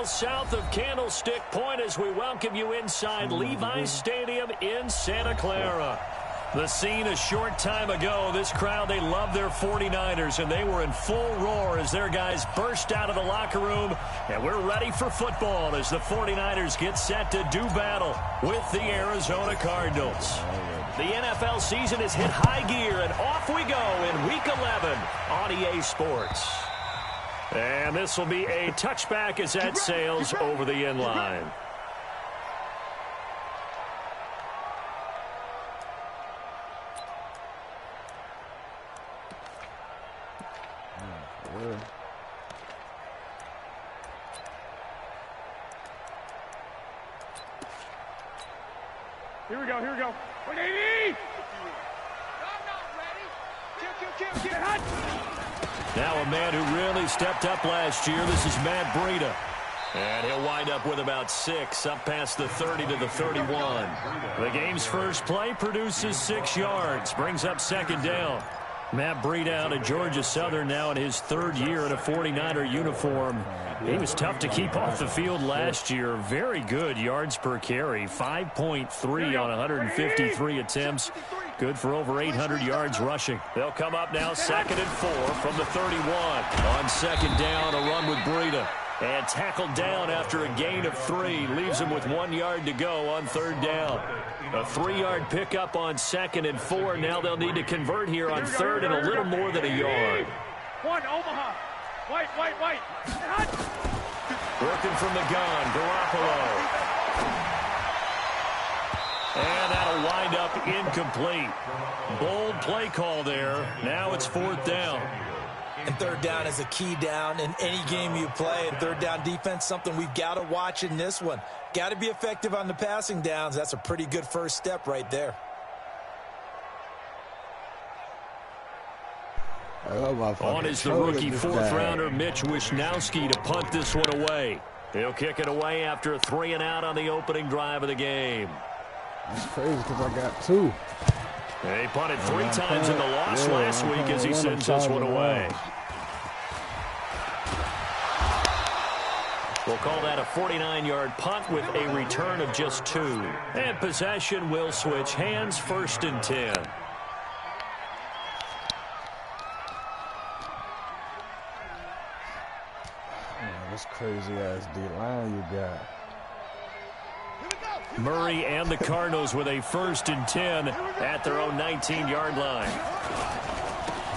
miles south of Candlestick Point as we welcome you inside Levi's Stadium in Santa Clara. The scene a short time ago, this crowd, they love their 49ers, and they were in full roar as their guys burst out of the locker room. And we're ready for football as the 49ers get set to do battle with the Arizona Cardinals. The NFL season has hit high gear, and off we go in Week 11 on EA Sports. And this will be a touchback as that sails over the end line. Here we go, here we go. What do you need? I'm not ready. Kill, hot. Now a man who really stepped up last year. This is Matt Breida. And he'll wind up with about 6, up past the 30 to the 31. The game's first play produces 6 yards, brings up second down. Matt Breida out of Georgia Southern now in his 3rd year in a 49er uniform. He was tough to keep off the field last year. Very good yards per carry, 5.3 on 153 attempts. Good for over 800 yards rushing. They'll come up now 2nd and 4 from the 31. On second down, a run with Breida. And tackled down after a gain of 3. Leaves him with 1 yard to go on 3rd down. A 3-yard pickup on 2nd and 4. Now they'll need to convert here on 3rd and a little more than a yard. One, Omaha. White. Working from the gun, Garoppolo. And that'll wind up incomplete. Bold play call there. Now it's 4th down. And 3rd down is a key down in any game you play. And 3rd down defense, something we've got to watch in this one. Got to be effective on the passing downs. That's a pretty good first step right there. On is the rookie 4th-rounder Mitch Wishnowsky to punt this one away. He'll kick it away after a 3 and out on the opening drive of the game. That's crazy because I got 2. He punted 3 times in the loss last week as he sends this one away. We'll call that a 49-yard punt with a return of just 2. And possession will switch hands, 1st and 10. This crazy-ass D-line you got. Murray and the Cardinals with a 1st and 10 at their own 19-yard line.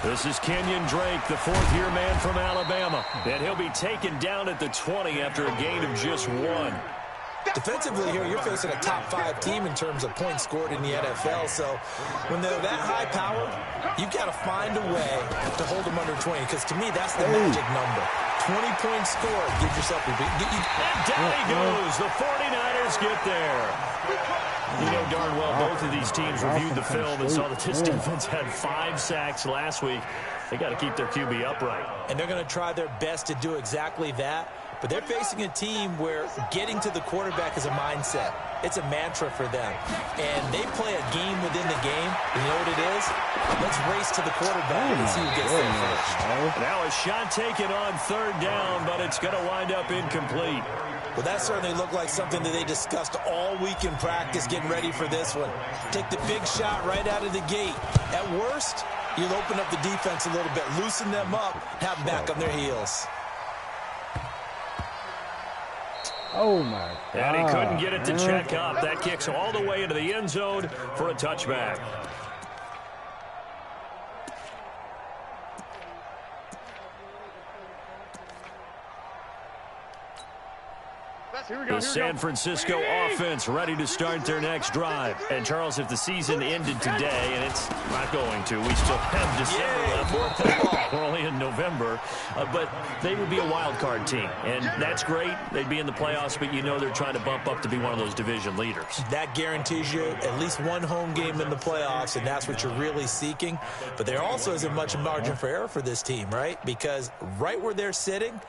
This is Kenyon Drake, the 4th-year man from Alabama. And he'll be taken down at the 20 after a gain of just 1. Defensively here, you're facing a top 5 team in terms of points scored in the NFL. So when they're that high powered, you've got to find a way to hold them under 20. Because to me, that's the magic number. 20 points scored. Give yourself a big... And down he goes. The 49ers get there. You know darn well both of these teams reviewed the film and saw that this defense had 5 sacks last week. They got to keep their QB upright. And they're going to try their best to do exactly that. But they're facing a team where getting to the quarterback is a mindset. It's a mantra for them. And they play a game within the game. You know what it is? Let's race to the quarterback and see who gets there first. Now a shot taken on 3rd down, but it's going to wind up incomplete. Well, that certainly looked like something that they discussed all week in practice, getting ready for this one. Take the big shot right out of the gate. At worst, you'll open up the defense a little bit, loosen them up, have them back on their heels. Oh, my God. And he couldn't get it to check up. That kicks all the way into the end zone for a touchback. The San Francisco offense ready to start their next drive. And, Charles, if the season ended today, and it's not going to, we still have December left. We're only in November. But they would be a wild card team. And that's great. They'd be in the playoffs, but you know they're trying to bump up to be one of those division leaders. That guarantees you at least one home game in the playoffs, and that's what you're really seeking. But there also isn't much margin for error for this team, right? Because right where they're sitting,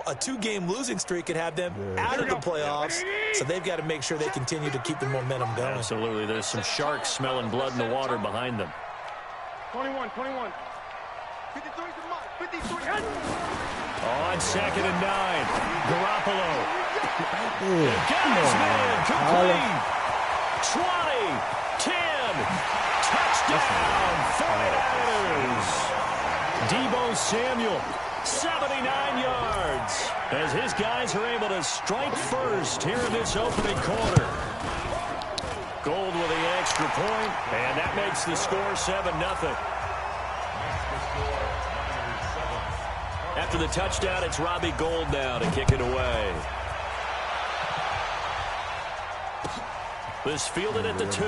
a 2-game losing streak could have them out of the playoffs, so they've got to make sure they continue to keep the momentum going. Absolutely. There's some sharks smelling blood in the water behind them. 21. 53. On 2nd and 9, Garoppolo. Got his man, complete. 20, 10, touchdown, 49ers. Deebo Samuel, 79 yards, as his guys are able to strike first here in this opening quarter. Gold with the extra point, and that makes the score 7-0. After the touchdown, it's Robbie Gould now to kick it away. This fielded at the 2.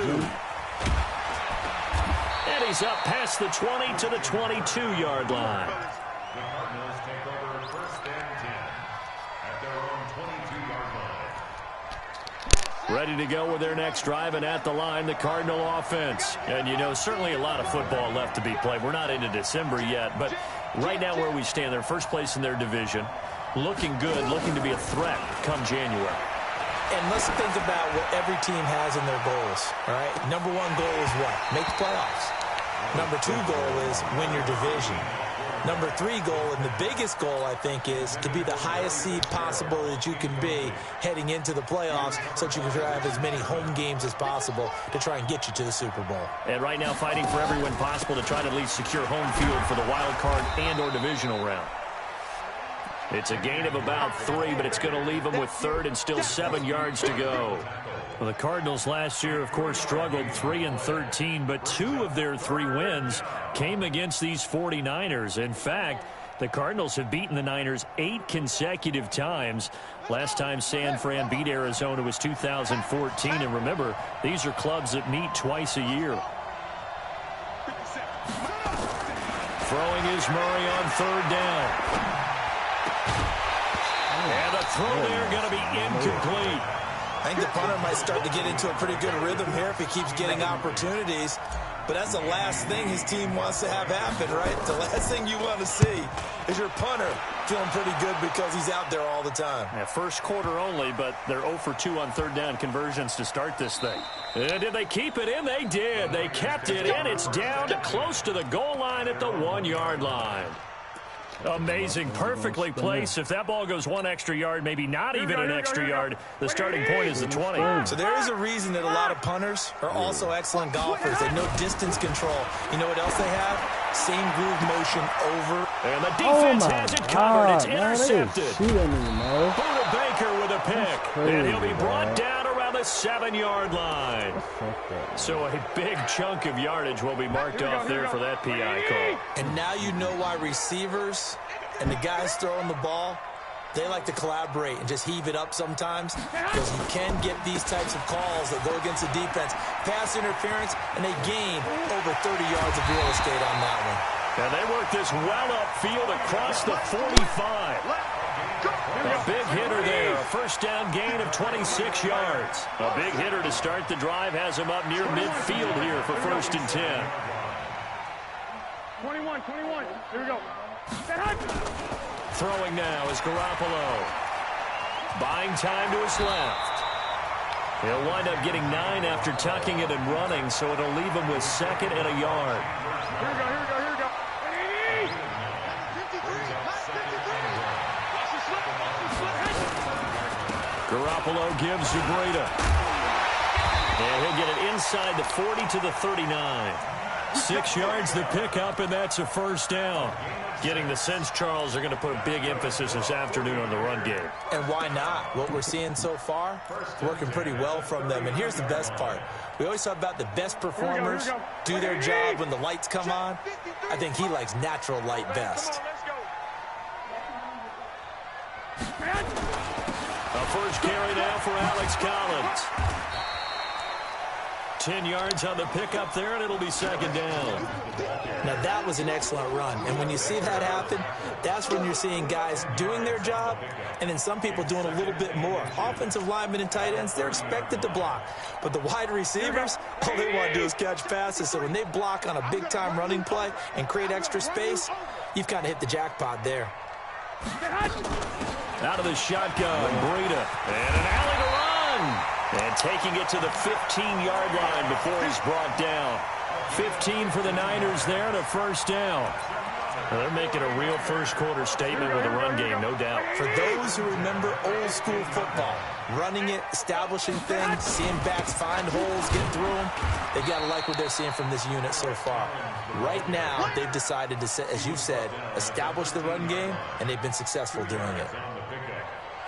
And he's up past the 20 to the 22-yard line. The Cardinals take over 1st and 10 at their own 22-yard line. Ready to go with their next drive, and at the line, the Cardinal offense. And, you know, certainly a lot of football left to be played. We're not into December yet, but right now where we stand, they're first place in their division, looking good, looking to be a threat come January. And let's think about what every team has in their goals, all right? Number 1 goal is what? Make the playoffs. Number 2 goal is win your division. Number 3 goal, and the biggest goal, I think, is to be the highest seed possible that you can be heading into the playoffs so that you can have as many home games as possible to try and get you to the Super Bowl. And right now fighting for every win possible to try to at least secure home field for the wild card and or divisional round. It's a gain of about 3, but it's going to leave them with 3rd and still 7 yards to go. Well, the Cardinals last year, of course, struggled 3-13, but 2 of their 3 wins came against these 49ers. In fact, the Cardinals have beaten the Niners 8 consecutive times. Last time San Fran beat Arizona was 2014. And remember, these are clubs that meet twice a year. Throwing is Murray on 3rd down. And the throw there going to be incomplete. I think the punter might start to get into a pretty good rhythm here if he keeps getting opportunities. But that's the last thing his team wants to have happen, right? The last thing you want to see is your punter feeling pretty good because he's out there all the time. Yeah, first quarter only, but they're 0 for 2 on 3rd down conversions to start this thing. And did they keep it in? They did. They kept it in. It's down to close to the goal line at the 1-yard line. Amazing. Perfectly placed. If that ball goes 1 extra yard, maybe not even an extra yard, the starting point is the 20. So there is a reason that a lot of punters are also excellent golfers. They know distance control. You know what else they have? Same groove motion over. And the defense has it covered. It's intercepted. Man, Buda Baker with a pick. And he'll be brought down around the 7-yard line. So a big chunk of yardage will be marked off there for that PI call. And now you know why receivers and the guys throwing the ball, they like to collaborate and just heave it up sometimes because you can get these types of calls that go against the defense. Pass interference, and they gain over 30 yards of real estate on that one. And they work this well upfield across the 45. A big hitter there, a first down gain of 26 yards. A big hitter to start the drive has him up near midfield here for 1st and 10. 21. Here we go. Throwing now is Garoppolo. Buying time to his left. He'll wind up getting 9 after tucking it and running, so it'll leave him with 2nd and a yard. Here we go. Garoppolo gives to Breida. And he'll get it inside the 40 to the 39. 6 yards the pickup, and that's a first down. Getting the sense Charles are going to put a big emphasis this afternoon on the run game. And why not? What we're seeing so far, working pretty well from them. And here's the best part. We always talk about the best performers do their job when the lights come on. I think he likes natural light best. A first carry now for Alex Collins. 10 yards on the pickup there, and it'll be 2nd down. Now, that was an excellent run. And when you see that happen, that's when you're seeing guys doing their job and then some people doing a little bit more. Offensive linemen and tight ends, they're expected to block. But the wide receivers, all they want to do is catch passes. So when they block on a big-time running play and create extra space, you've kind of hit the jackpot there. Out of the shotgun, Breida. And an alley to run. And taking it to the 15-yard line before he's brought down. 15 for the Niners there and a first down. Well, they're making a real first-quarter statement with a run game, no doubt. For those who remember old-school football, running it, establishing things, seeing backs find holes, get through them, they got to like what they're seeing from this unit so far. Right now, they've decided to, as you said, establish the run game, and they've been successful doing it.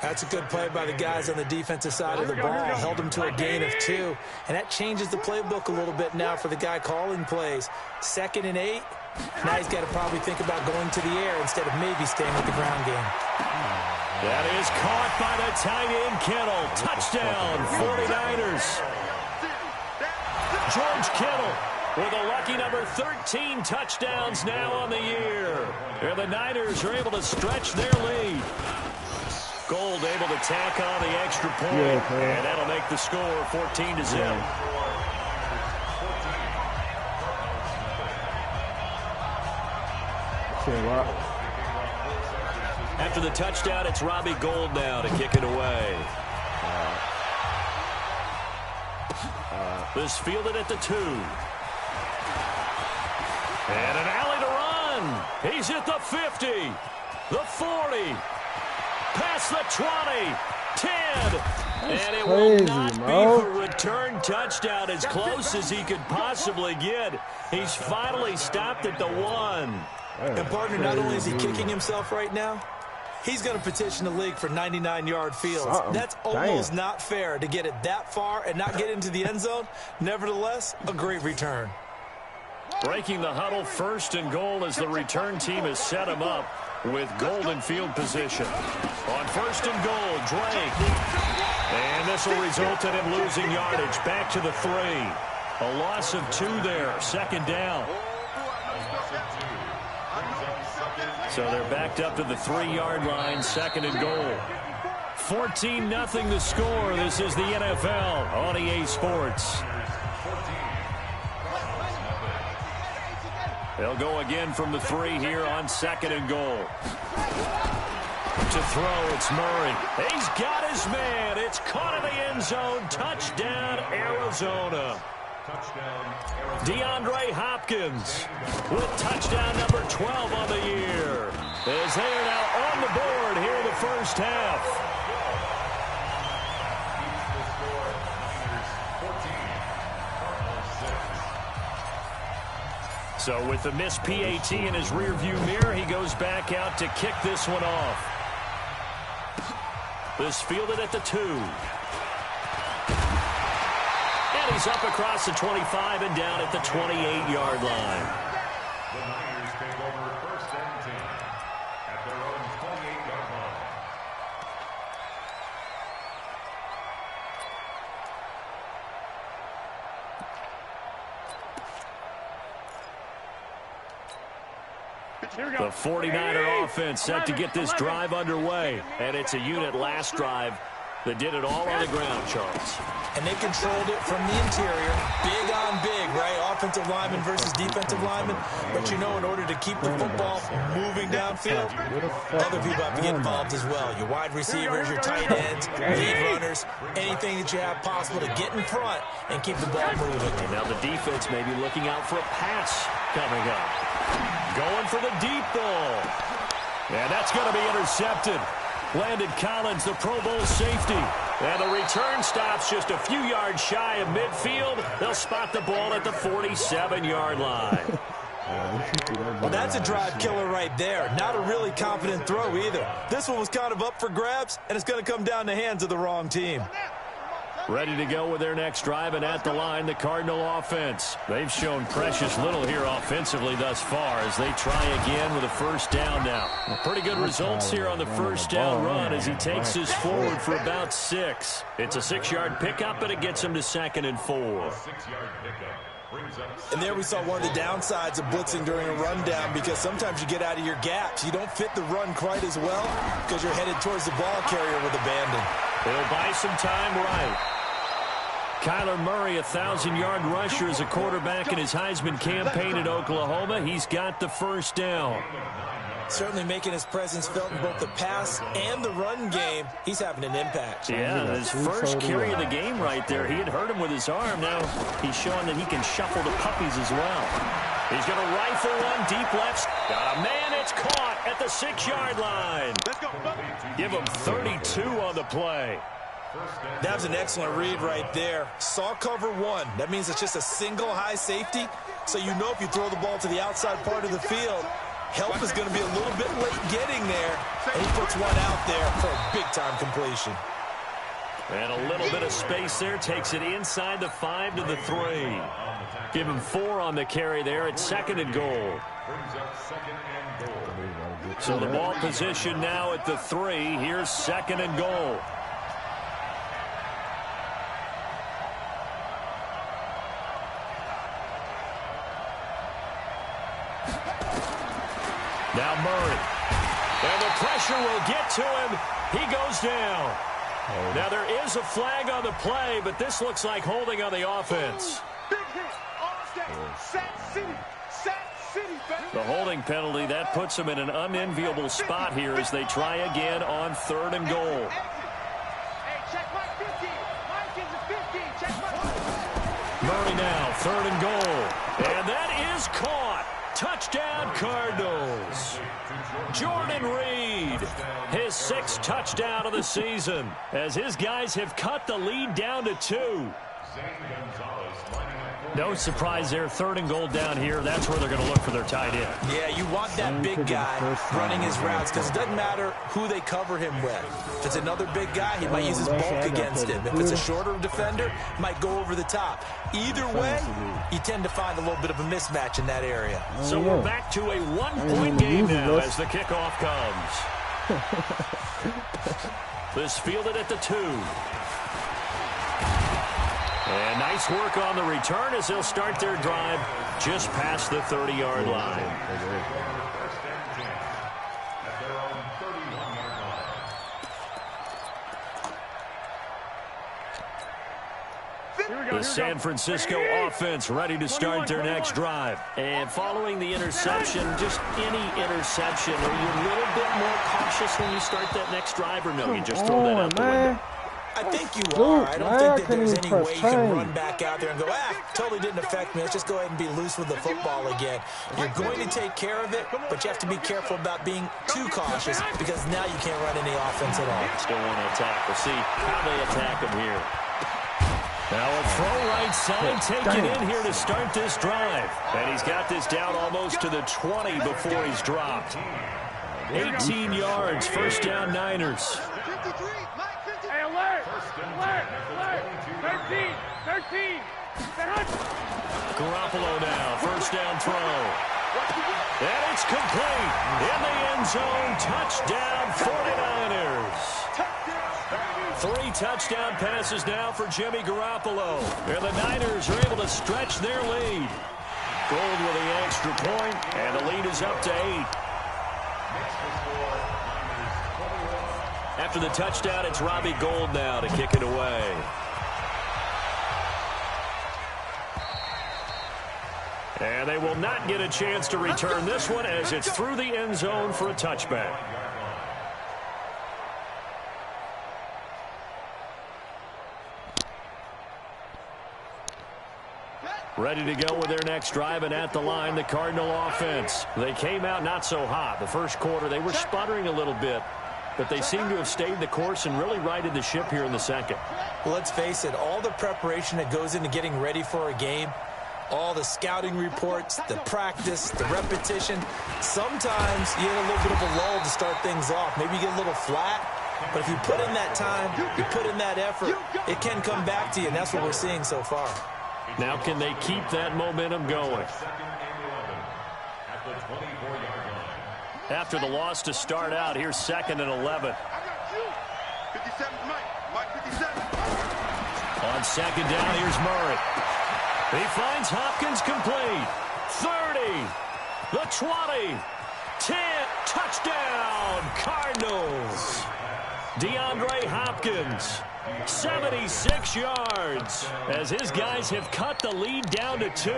That's a good play by the guys on the defensive side of the ball. Held them to a gain of 2. And that changes the playbook a little bit now for the guy calling plays. 2nd and 8. Now he's got to probably think about going to the air instead of maybe staying with the ground game. That is caught by the tight end, Kittle. Touchdown, 49ers. George Kittle with a lucky number 13 touchdowns now on the year. And the Niners are able to stretch their lead. Gold able to tack on the extra point, and that'll make the score 14-0. After the touchdown, it's Robbie Gould now to kick it away. This fielded at the 2. And an alley to run. He's at the 50, the 40. Past the 20, 10, and it will not be a return touchdown, as close as he could possibly get. He's finally stopped at the 1. And partner, not only is he kicking himself right now, he's going to petition the league for 99-yard fields. That's almost not fair to get it that far and not get into the end zone. Nevertheless, a great return. Breaking the huddle, 1st and goal as the return team has set him up with golden field position. On 1st and goal, Drake. And this will result in him losing yardage. Back to the 3. A loss of 2 there. 2nd down. So they're backed up to the 3-yard line. 2nd and goal. 14-0 the score. This is the NFL on EA Sports. They'll go again from the 3 here on 2nd and goal. To throw, it's Murray. He's got his man. It's caught in the end zone. Touchdown, Arizona. DeAndre Hopkins with touchdown number 12 on the year. As they are now on the board here in the first half. So with the missed PAT in his rearview mirror, he goes back out to kick this one off. This fielded at the 2. And he's up across the 25 and down at the 28-yard line. The Niners take over 1st and 10 at their own 28-yard line. The 49er offense set to get this drive underway. And it's a unit last drive that did it all on the ground, Charles. And they controlled it from the interior. Big on big, right? Offensive lineman versus defensive lineman. But you know, in order to keep the football moving downfield, other people have to get involved as well. Your wide receivers, your tight ends, lead runners, anything that you have possible to get in front and keep the ball moving. And now the defense may be looking out for a pass coming up. Going for the deep ball. And that's going to be intercepted. Landon Collins, the Pro Bowl safety. And the return stops just a few yards shy of midfield. They'll spot the ball at the 47-yard line. Well, that's a drive killer right there. Not a really confident throw either. This one was kind of up for grabs, and it's going to come down the hands of the wrong team. Ready to go with their next drive, and at the line, the Cardinal offense. They've shown precious little here offensively thus far as they try again with a first down now. Pretty good results here on the first down run as he takes this forward for about 6. It's a 6-yard pickup, and it gets him to 2nd and 4. 6-yard pickup. And there we saw one of the downsides of blitzing during a rundown, because sometimes you get out of your gaps. You don't fit the run quite as well because you're headed towards the ball carrier with abandon. It'll buy some time right. Kyler Murray, a 1,000-yard rusher as a quarterback in his Heisman campaign at Oklahoma. He's got the first down. Certainly making his presence felt in both the pass and the run game. He's having an impact. Yeah, his first carry of the game right there. He had hurt him with his arm. Now he's showing that he can shuffle the puppies as well. He's going to rifle one deep left. Got a man. It's caught at the 6-yard line. Let's go. Give him 32 on the play. That was an excellent read right there. Saw cover one. That means it's just a single high safety. So you know if you throw the ball to the outside part of the field, help is going to be a little bit late getting there. And he puts one out there for a big-time completion. And a little bit of space there. Takes it inside the 5 to the 3. Give him 4 on the carry there. It's 2nd and goal. So the ball position now at the 3. Here's 2nd and goal. Now Murray. And the pressure will get to him. He goes down. Now there is a flag on the play, but this looks like holding on the offense. Big hit. All day. Sack City. Sack City, baby. The holding penalty, that puts them in an unenviable spot here as they try again on 3rd and goal. Hey, check my 50. Mike is a 50. Check my... Murray now, 3rd and goal. And that is caught. Touchdown, Cardinals. Jordan Reed, his 6th touchdown of the season, as his guys have cut the lead down to 2. No surprise there, 3rd and goal down here. That's where they're going to look for their tight end. Yeah, you want that big guy running his routes because it doesn't matter who they cover him with. If it's another big guy, he might use his bulk against him. If it's a shorter defender, he might go over the top. Either way, you tend to find a little bit of a mismatch in that area. So we're back to a 1-point game now as the kickoff comes. This fielded at the 2. And nice work on the return as they'll start their drive just past the 30-yard line. The San Francisco offense ready to start their next drive. And following the interception, just any interception, are you a little bit more cautious when you start that next drive, or no, you just throw that out the window? I think you are. I don't think that there's any way you can run back out there and go, totally didn't affect me. Let's just go ahead and be loose with the football again. You're going to take care of it, but you have to be careful about being too cautious because now you can't run any offense at all. Still want to attack. We'll see how they attack him here. Now a throw right side taken in here to start this drive. And he's got this down almost to the 20 before he's dropped. 18 yards, 1st down Niners. Hey, alert! Alert! Alert! 13! Garoppolo now, 1st down throw. And it's complete. In the end zone, touchdown 49ers. 3 touchdown passes now for Jimmy Garoppolo. And the Niners are able to stretch their lead. Gold with the extra point, and the lead is up to 8. After the touchdown, it's Robbie Gould now to kick it away. And they will not get a chance to return this one as it's through the end zone for a touchback. Ready to go with their next drive, and at the line, the Cardinal offense. They came out not so hot. The first quarter, they were sputtering a little bit, but they seem to have stayed the course and really righted the ship here in the second. Well, let's face it, all the preparation that goes into getting ready for a game, all the scouting reports, the practice, the repetition, sometimes you get a little bit of a lull to start things off. Maybe you get a little flat, but if you put in that time, you put in that effort, it can come back to you, and that's what we're seeing so far. Now can they keep that momentum going? After the loss to start out, here's 2nd and 11. 57, Mike 57. On 2nd down, here's Murray. He finds Hopkins complete. 30, the 20, 10, touchdown, Cardinals. DeAndre Hopkins, 76 yards, as his guys have cut the lead down to 2.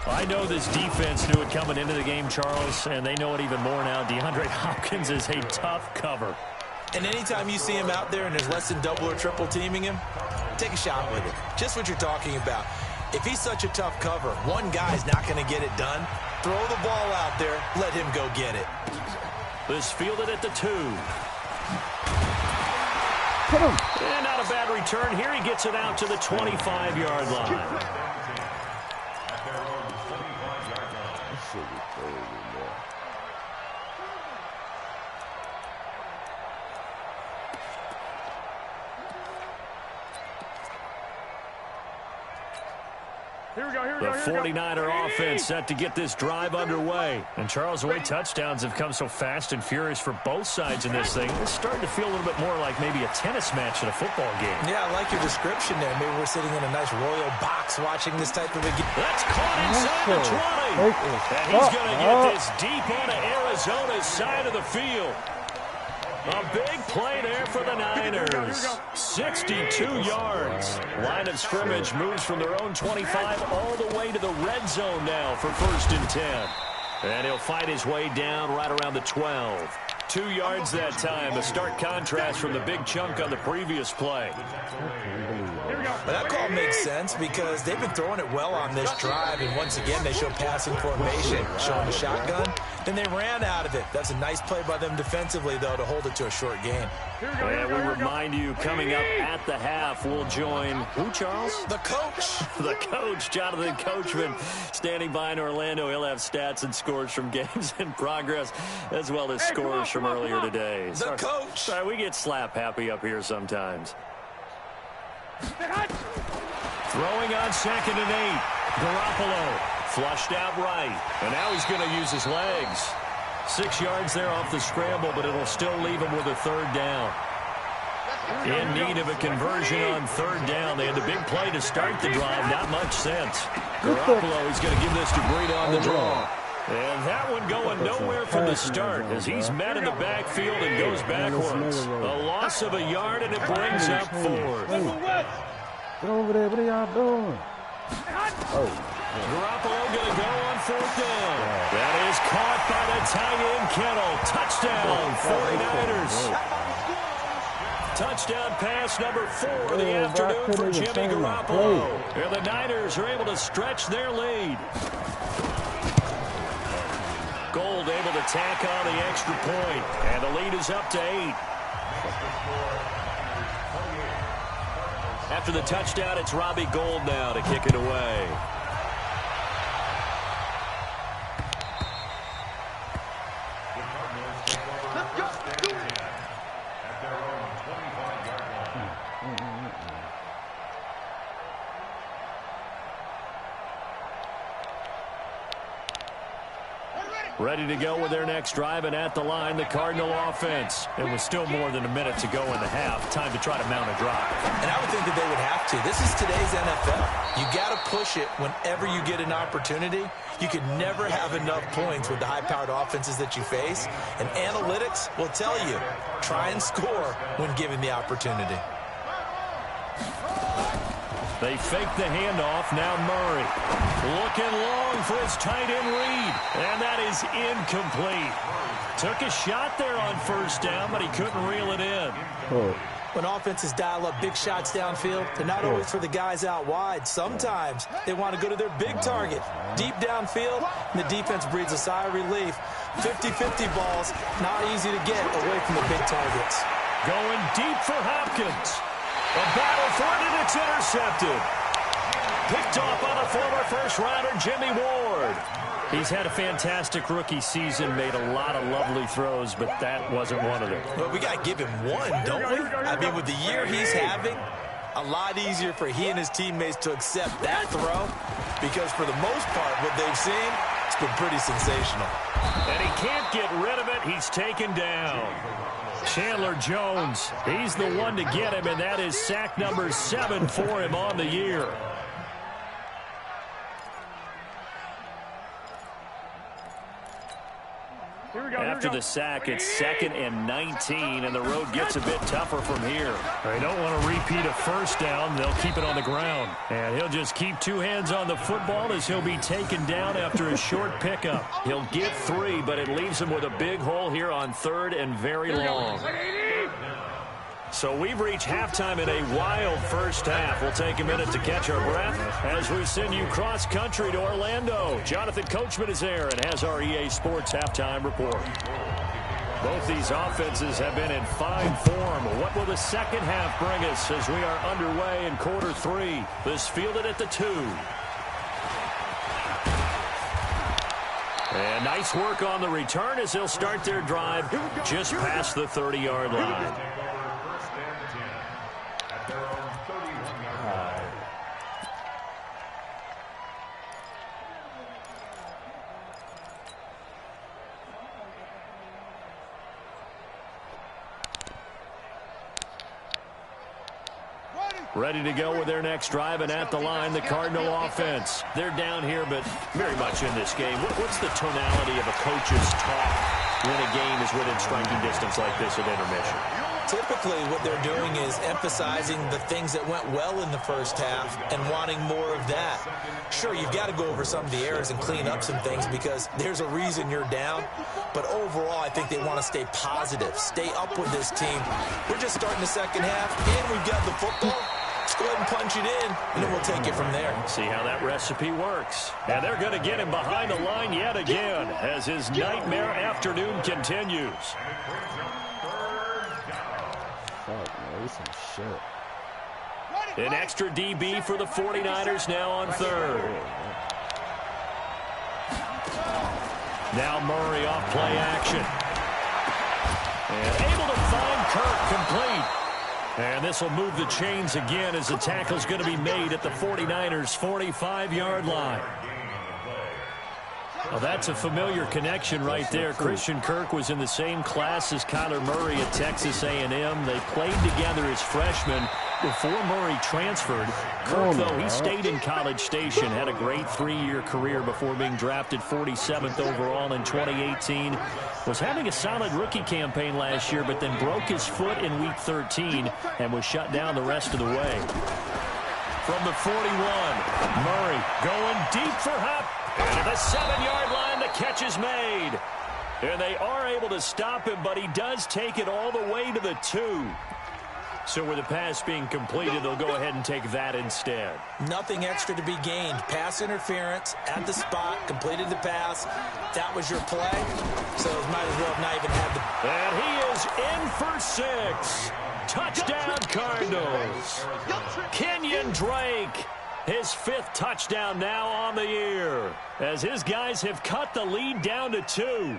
I know this defense knew it coming into the game, Charles, and they know it even more now. DeAndre Hopkins is a tough cover. And anytime you see him out there and there's less than double or triple teaming him, take a shot with it. Just what you're talking about. If he's such a tough cover, one guy's not going to get it done. Throw the ball out there. Let him go get it. This fielded at the 2. Hit him. And not a bad return. Here he gets it out to the 25-yard line. This shit is crazy, man. The 49er offense set to get this drive underway. And Charles, the way touchdowns have come so fast and furious for both sides in this thing, it's starting to feel a little bit more like maybe a tennis match in a football game. Yeah, I like your description there. Maybe we're sitting in a nice royal box watching this type of a game. That's caught inside the 20. And he's going to get this deep onto Arizona's side of the field. A big play there for the Niners. 62 yards. Line of scrimmage moves from their own 25 all the way to the red zone now for 1st and 10. And he'll fight his way down right around the 12. 2 yards that time. A stark contrast from the big chunk on the previous play. But that call makes sense because they've been throwing it well on this drive, and once again they show passing formation, showing the shotgun, and they ran out of it. That's a nice play by them defensively, though, to hold it to a short gain. And we remind you, coming up at the half, we'll join who, Charles? The coach. The coach, Jonathan Coachman, standing by in Orlando. He'll have stats and scores from games in progress, as well as scores from earlier today. The coach. Sorry, we get slap happy up here sometimes. Throwing on 2nd and 8. Garoppolo flushed out right. And now he's going to use his legs. 6 yards there off the scramble, but it'll still leave him with a 3rd down. In need of a conversion on 3rd down. They had the big play to start the drive. Not much sense. Garoppolo is going to give this to Breida on the draw. And that one going nowhere from the start as he's met in the backfield and goes backwards. A loss of a yard, and it brings up 4th. Get over there. What are y'all doing? Oh. Garoppolo going to go on 4th down. That is caught by the tight end, Kittle. Touchdown, 49ers. Touchdown pass number 4 of the afternoon for Jimmy Garoppolo. And the Niners are able to stretch their lead. Gold able to tack on the extra point, and the lead is up to 8. After the touchdown, it's Robbie Gould now to kick it away. Ready to go with their next drive, and at the line, the Cardinal offense. And with still more than a minute to go in the half, time to try to mount a drive. And I would think that they would have to. This is today's NFL. You got to push it whenever you get an opportunity. You can never have enough points with the high-powered offenses that you face. And analytics will tell you, try and score when given the opportunity. They fake the handoff. Now Murray looking long for his tight end read. And that is incomplete. Took a shot there on 1st down, but he couldn't reel it in. When offenses dial up big shots downfield, they're not always for the guys out wide. Sometimes they want to go to their big target. Deep downfield, and the defense breathes a sigh of relief. 50-50 balls, not easy to get away from the big targets. Going deep for Hopkins. A battle for it, and it's intercepted. Picked off by the former first-rounder, Jimmy Ward. He's had a fantastic rookie season, made a lot of lovely throws, but that wasn't one of them. Well, we got to give him one, don't we? I mean, with the year he's having, a lot easier for he and his teammates to accept that throw because for the most part, what they've seen, it's been pretty sensational. And he can't get rid of it. He's taken down. Chandler Jones, he's the one to get him, and that is sack number 7 for him on the year. After the sack, it's 2nd and 19, and the road gets a bit tougher from here. They don't want to repeat a 1st down. They'll keep it on the ground. And he'll just keep 2 hands on the football as he'll be taken down after a short pickup. He'll get 3, but it leaves him with a big hole here on 3rd and very long. So we've reached halftime in a wild first half. We'll take a minute to catch our breath as we send you cross-country to Orlando. Jonathan Coachman is there and has our EA Sports halftime report. Both these offenses have been in fine form. What will the second half bring us as we are underway in quarter 3? This fielded at the 2. And nice work on the return as they'll start their drive just past the 30-yard line. Ready to go with their next drive, and at the line, the Cardinal offense. They're down here, but very much in this game. What's the tonality of a coach's talk when a game is within striking distance like this at intermission? Typically, what they're doing is emphasizing the things that went well in the first half and wanting more of that. Sure, you've got to go over some of the errors and clean up some things because there's a reason you're down. But overall, I think they want to stay positive, stay up with this team. We're just starting the second half, and we've got the football. Let's go ahead and punch it in, and then we'll take it from there. See how that recipe works. And they're going to get him behind the line yet again as his nightmare afternoon continues. An extra DB for the 49ers now on third. Now Murray off play action. And able to find Kirk complete. And this will move the chains again as the tackle's going to be made at the 49ers' 45-yard line. Well, that's a familiar connection right there. Christian Kirk was in the same class as Kyler Murray at Texas A&M. They played together as freshmen before Murray transferred. Kirk, though, he stayed in College Station, had a great 3-year career before being drafted 47th overall in 2018. Was having a solid rookie campaign last year, but then broke his foot in Week 13 and was shut down the rest of the way. From the 41, Murray going deep for Hupp. And at the 7-yard line, the catch is made. And they are able to stop him, but he does take it all the way to the 2. So with the pass being completed, they'll go ahead and take that instead. Nothing extra to be gained. Pass interference at the spot, completed the pass. That was your play, so might as well have not even had the... And he is in for 6. Touchdown, Cardinals. Kenyon Drake, his 5th touchdown now on the year, as his guys have cut the lead down to 2.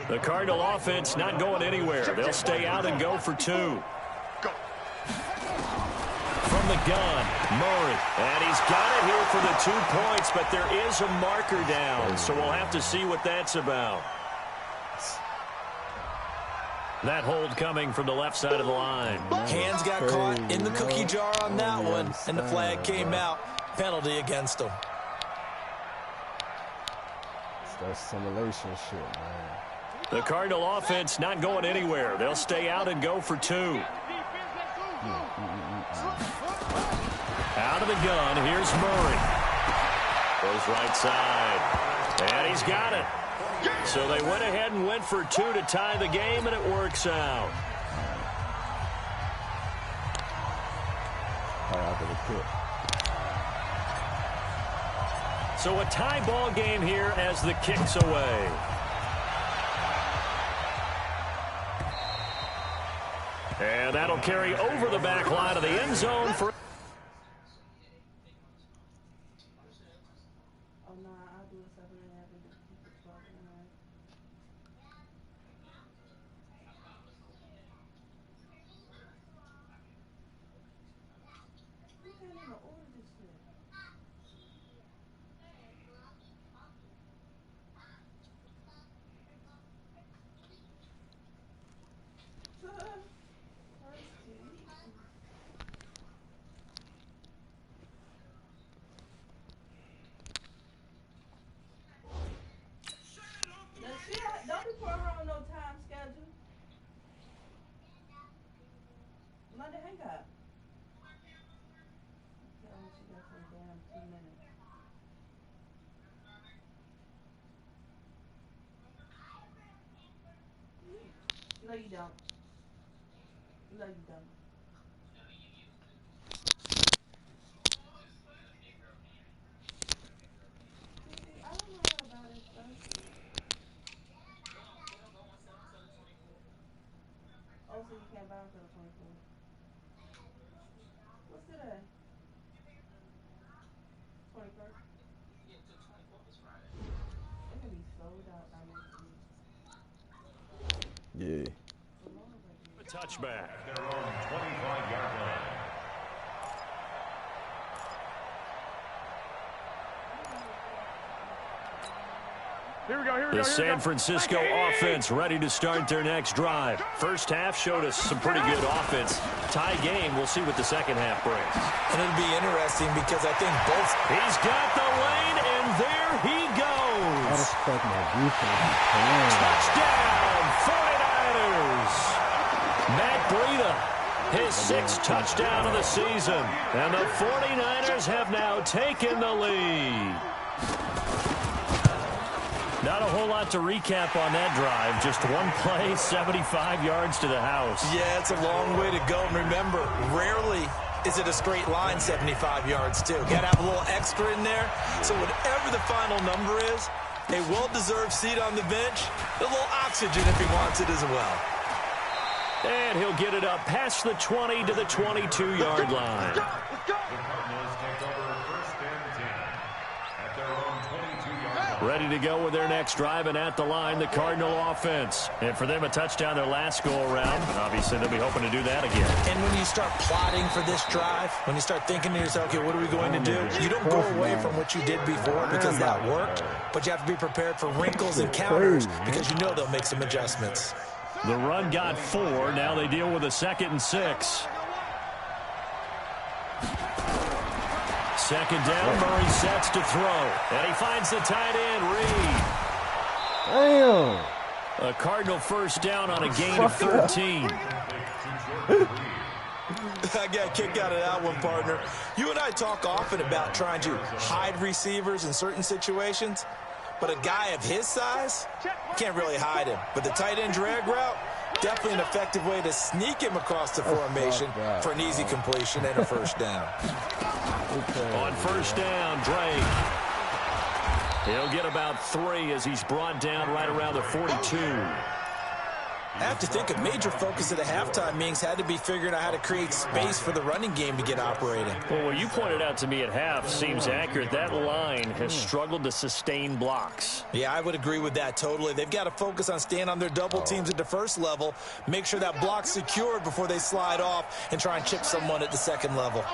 The Cardinal offense not going anywhere. They'll stay out and go for 2. From the gun, Murray, and he's got it here for the 2 points, but there is a marker down, so we'll have to see what that's about. That hold coming from the left side of the line. Hands got caught in the cookie jar on that one, and the flag came out. Penalty against him. It's that simulation shit, man. The Cardinal offense not going anywhere. They'll stay out and go for 2. Out of the gun, here's Murray. Goes right side. And he's got it. So they went ahead and went for 2 to tie the game, and it works out. So a tie ball game here as the kick's away. And that'll carry over the back line of the end zone for... No, you don't. Yeah. A touchback. At their own 25-yard line. Here we go. The San Francisco offense ready to start their next drive. First half showed us some pretty good offense. Tie game. We'll see what the second half brings. And it'll be interesting because I think both. He's got the lane, and there he I goes. respect my defense. Touchdown, 49ers. Matt Breida, his 6th touchdown of the season. And the 49ers have now taken the lead. Not a whole lot to recap on that drive. Just one play, 75 yards to the house. Yeah, it's a long way to go. And remember, rarely is it a straight line 75 yards, too. Got to have a little extra in there. So whatever the final number is, a well-deserved seat on the bench, a little oxygen if he wants it as well. And he'll get it up past the 20 to the 22-yard line. The Cardinals take over first and 10 at their own 22-yard line. Ready to go with their next drive, and at the line, the Cardinal offense. And for them, a touchdown their last go-around. Obviously, they'll be hoping to do that again. And when you start plotting for this drive, when you start thinking to yourself, okay, what are we going to do? You don't go away from what you did before because that worked, but you have to be prepared for wrinkles and counters because you know they'll make some adjustments. The run got 4. Now they deal with a 2nd and 6. Second down, Murray sets to throw. And he finds the tight end, Reed. Damn. A Cardinal first down on a gain of 13. I got a kick out of that one, partner. You and I talk often about trying to hide receivers in certain situations, but a guy of his size, can't really hide him. But the tight end drag route, definitely an effective way to sneak him across the formation for an easy completion and a first down. On first down, Drake. He'll get about 3 as he's brought down right around the 42. I have to think a major focus of the halftime meetings had to be figuring out how to create space for the running game to get operating. Well, what you pointed out to me at half seems accurate. That line has struggled to sustain blocks. Yeah, I would agree with that totally. They've got to focus on staying on their double teams at the first level, make sure that block's secured before they slide off and try and chip someone at the second level.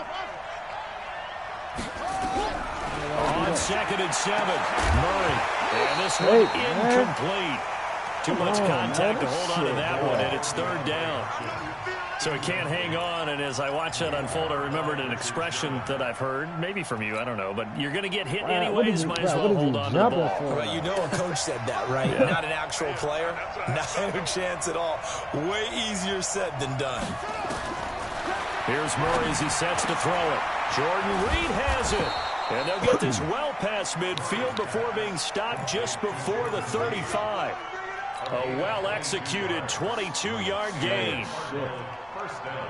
On 2nd and 7, Murray. And this one incomplete. Too much contact to hold on to that one, and it's 3rd down. So he can't hang on, and as I watch that unfold, I remembered an expression that I've heard, maybe from you, I don't know, but you're going to get hit anyways, might as well hold on to the ball. Well, you know a coach said that, right? Yeah. Not an actual player. Not a chance at all. Way easier said than done. Here's Murray as he sets to throw it. Jordan Reed has it. And they'll get this well past midfield before being stopped just before the 35. A well-executed 22-yard gain. First down.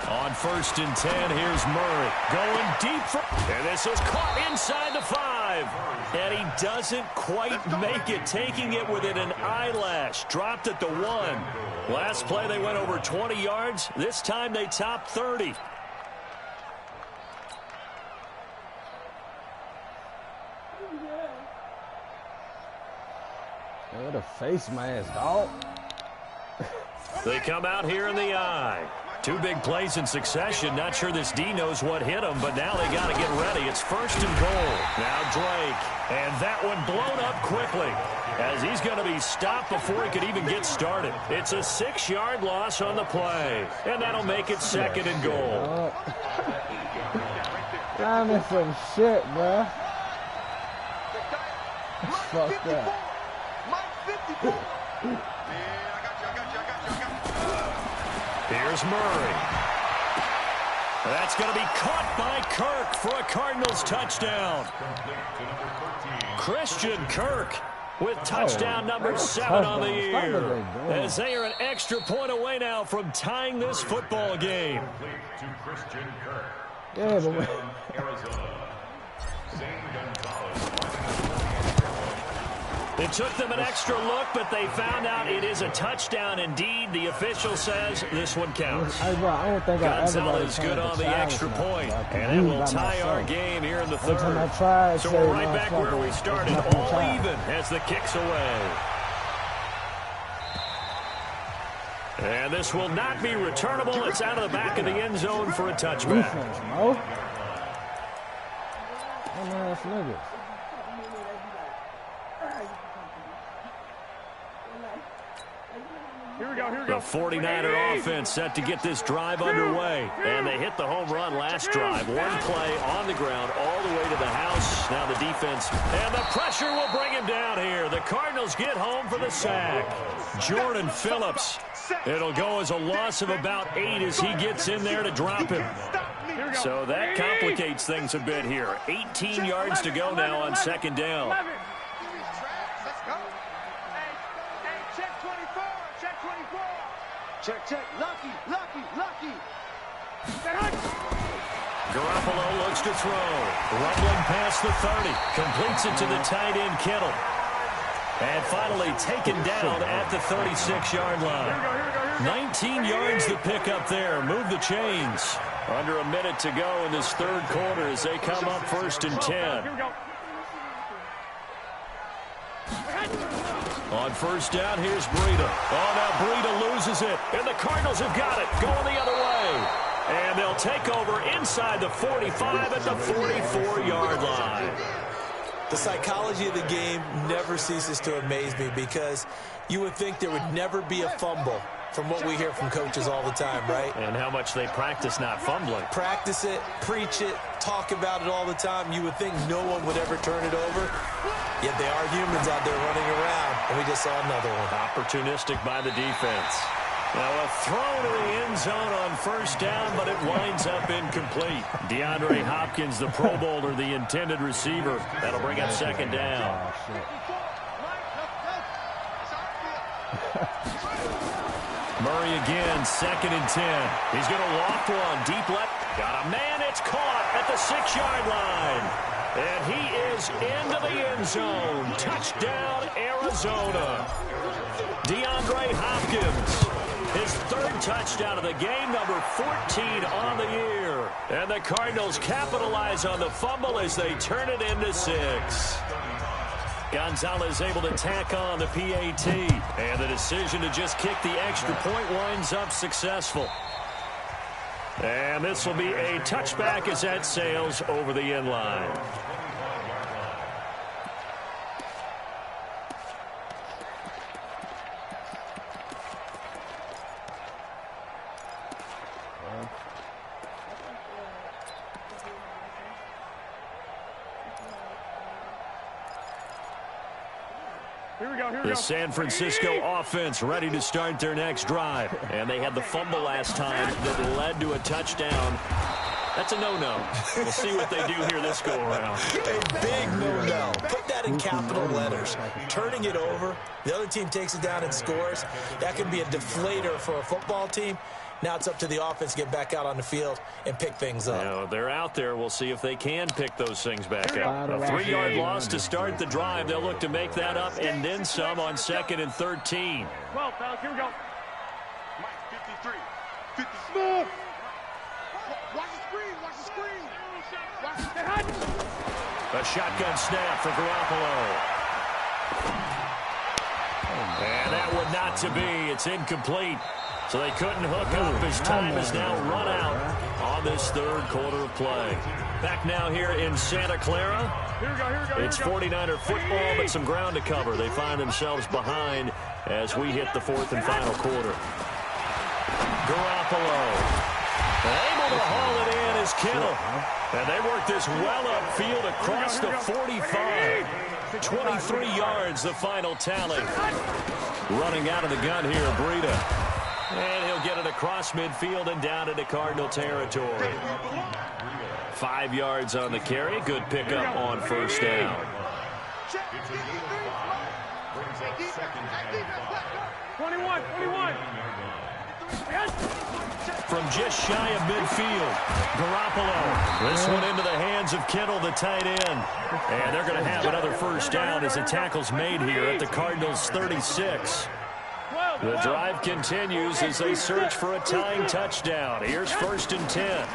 On 1st and 10, here's Murray going deep for, and this is caught inside the 5. And he doesn't quite make it, taking it within an eyelash. Dropped at the 1. Last play, they went over 20 yards. This time, they topped 30. What a face mask, dog. They come out here in the eye. 2 big plays in succession. Not sure this D knows what hit him, but now they got to get ready. It's 1st and goal. Now Drake. And that one blown up quickly as he's going to be stopped before he could even get started. It's a 6-yard loss on the play, and that'll make it 2nd and goal. I'm in some shit, bro. That's fucked up. Here's Murray. That's going to be caught by Kirk for a Cardinals touchdown. Christian Kirk with touchdown number 7 on the year, as they are an extra point away now from tying this football game. Yeah, but It took them an extra look, but they found out it is a touchdown indeed. The official says this one counts. Gonzalez good on the extra point, and it will tie our game here in the third. So we're right back where we started, all even as the kick's away. And this will not be returnable. It's out of the back of the end zone for a touchback. Here we go. The 49er offense set to get this drive underway. And they hit the home run last drive. One play on the ground all the way to the house. Now the defense. And the pressure will bring him down here. The Cardinals get home for the sack. Jordan Phillips. It'll go as a loss of about 8 as he gets in there to drop him. So that complicates things a bit here. 18 yards to go now on second down. Check. Lucky. Garoppolo looks to throw. Rumbling past the 30. Completes it to the tight end, Kittle. And finally taken down at the 36-yard line. 19 yards to pick up there. Move the chains. Under a minute to go in this third quarter as they come up 1st and 10. On first down, here's Breida. Oh, now Breida loses it. And the Cardinals have got it. Going the other way. And they'll take over inside the 45 at the 44-yard line. The psychology of the game never ceases to amaze me because you would think there would never be a fumble from what we hear from coaches all the time, right? And how much they practice not fumbling. Practice it, preach it, talk about it all the time. You would think no one would ever turn it over. Yet they are humans out there running around, and we just saw another one. Opportunistic by the defense. Now a throw to the end zone on first down, but it winds up incomplete. DeAndre Hopkins, the Pro Bowler, the intended receiver. That'll bring up second down. Murray again, 2nd and 10. He's going to loft one, deep left. Got a man, it's caught at the 6-yard line. And he is into the end zone. Touchdown, Arizona. DeAndre Hopkins. His 3rd touchdown of the game, number 14 on the year. And the Cardinals capitalize on the fumble as they turn it into 6. Gonzalez able to tack on the PAT. And the decision to just kick the extra point winds up successful. And this will be a touchback as that sails over the end line. The San Francisco offense ready to start their next drive. And they had the fumble last time that led to a touchdown. That's a no-no. We'll see what they do here this go-around. A big no-no. Put that in capital letters. Turning it over, the other team takes it down and scores. That can be a deflator for a football team. Now it's up to the offense to get back out on the field and pick things up. Now, they're out there. We'll see if they can pick those things back up. A 3-yard loss to start the drive. They'll look to make that up and then some on 2nd and 13. Well, fellas, here we go. 53. 50. Smooth. Watch the screen. A shotgun snap for Garoppolo. And that would not to be. It's incomplete. So they couldn't hook up as time has now run out on this third quarter of play. Back now here in Santa Clara. It's 49er football, but some ground to cover. They find themselves behind as we hit the 4th and final quarter. Garoppolo. Able to haul it in is Kittle. And they work this well upfield across the 45. 23 yards, the final tally. Running out of the gun here, Breida. And he'll get it across midfield and down into Cardinal territory. 5 yards on the carry. Good pickup on first down. It's a gain of 5. Brings up second and 5. 21. From just shy of midfield, Garoppolo. This one into the hands of Kittle, the tight end. And they're going to have another first down as the tackle's made here at the Cardinals' 36. The drive continues as they search for a tying touchdown. Here's 1st and 10.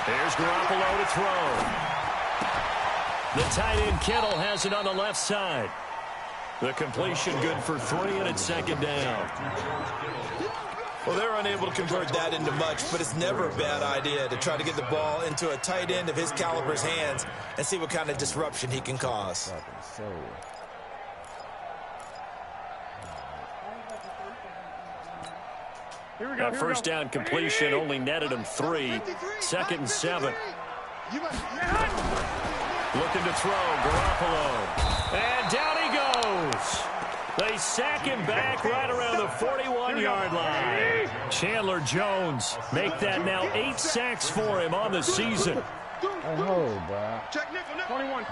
Here's Garoppolo to throw. The tight end Kittle has it on the left side. The completion good for 3, and it's 2nd down. Well, they're unable to convert that into much, but it's never a bad idea to try to get the ball into a tight end of his caliber's hands and see what kind of disruption he can cause. That first down completion only netted him 3. 2nd and 7. Looking to throw, Garoppolo. And down he goes. They sack him back right around the 41-yard line. Chandler Jones make that now 8 sacks for him on the season. Check nickel. 21.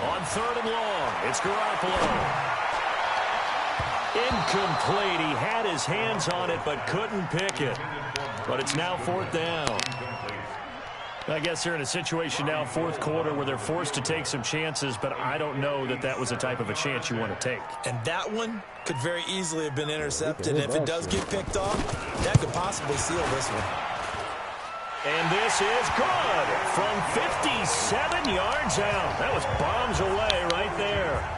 On 3rd and long, it's Garoppolo. Incomplete. He had his hands on it but couldn't pick it. But it's now 4th down. I guess they're in a situation now, 4th quarter, where they're forced to take some chances, but I don't know that that was the type of a chance you want to take. And that one could very easily have been intercepted. And if it does get picked off, that could possibly seal this one. And this is good from 57 yards out. That was bombs away right there.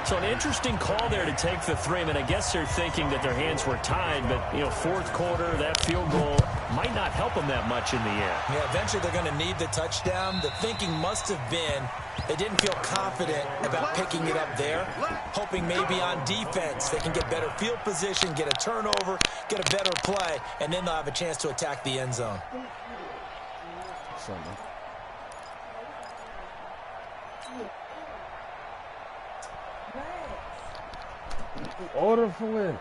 So an interesting call there to take the 3. I mean, I guess they're thinking that their hands were tied, but, 4th quarter, that field goal might not help them that much in the end. Yeah, eventually they're going to need the touchdown. The thinking must have been they didn't feel confident about picking it up there, hoping maybe on defense they can get better field position, get a turnover, get a better play, and then they'll have a chance to attack the end zone. Order for it.